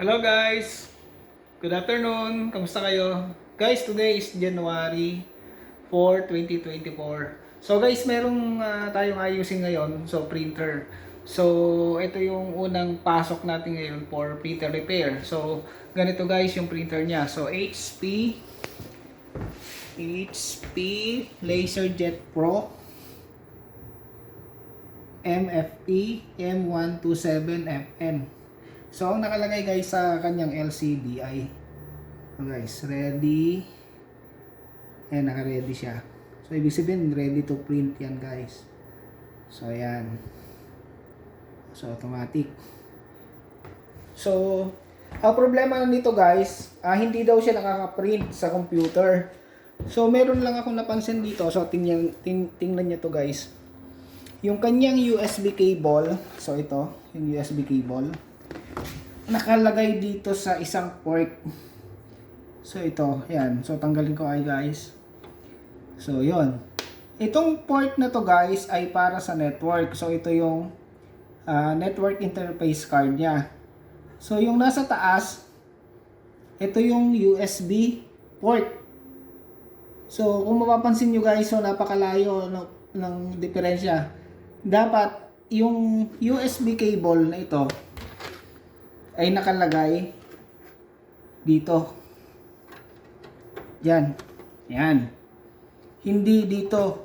Hello guys! Good afternoon! Kamusta kayo? Guys, today is January 4, 2024. So guys, merong tayong ayusin ngayon. So printer. So ito yung unang pasok natin ngayon for printer repair. So ganito guys yung printer niya. So HP LaserJet Pro MFP M127FN. So, ang nakalagay guys sa kanyang LCD ay guys, ready. Naka-ready siya. So, ibig sabihin, ready to print yan guys. So, ayan. So, automatic. So, ang problema nito guys, hindi daw siya nakaka-print sa computer. So, meron lang akong napansin dito. So, tingnan niyo to guys. Yung kanyang USB cable, so ito, yung USB cable, nakalagay dito sa isang port. So ito, yan. So tanggalin ko ay guys. So yon. Itong port na to guys ay para sa network. So ito yung network interface card niya. So yung nasa taas, ito yung USB port. So kung mapapansin nyo guys, so napakalayo ng diferensya. Dapat yung USB cable na ito ay nakalagay dito. Yan. Yan. Hindi dito.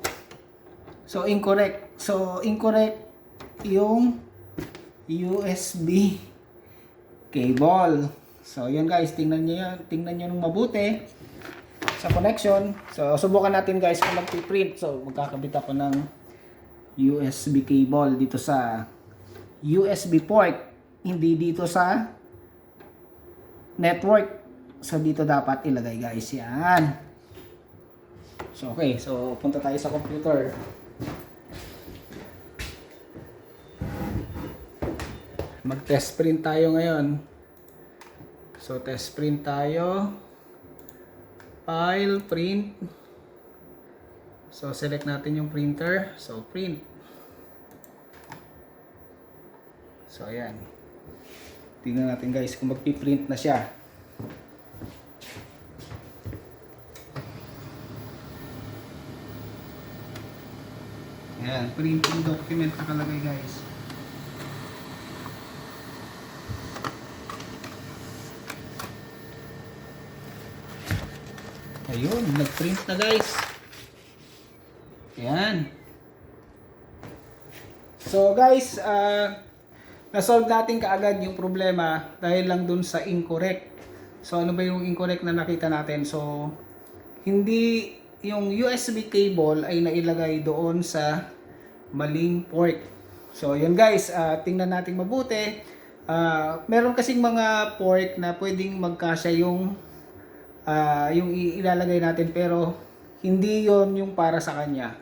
So incorrect. So incorrect yung USB cable. So yan guys, tingnan niyo yan. Tingnan niyo ng mabuti sa connection. So subukan natin guys kung magpi-print. So magkakabit ako ng USB cable dito sa USB port. Hindi dito sa network. So dito dapat ilagay guys. Yan. So okay. So punta tayo sa computer. Mag-test print tayo ngayon. So test print tayo. File, print. So select natin yung printer. So print. So ayan. Tingnan natin guys kung magpi-print na siya. Ayan, printing document nakalagay guys. Ayun, nag-print na guys. Ayan. So guys, na-solve natin kaagad yung problema dahil lang dun sa incorrect. So ano ba yung incorrect na nakita natin? So hindi yung USB cable ay nailagay doon sa maling port. So yun guys, tingnan natin mabuti. Meron kasing mga port na pwedeng magkasya yung ilalagay natin pero hindi yon yung para sa kanya.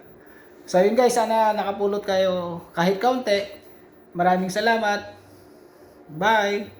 So yun guys, sana nakapulot kayo kahit kaunti. Maraming salamat. Bye!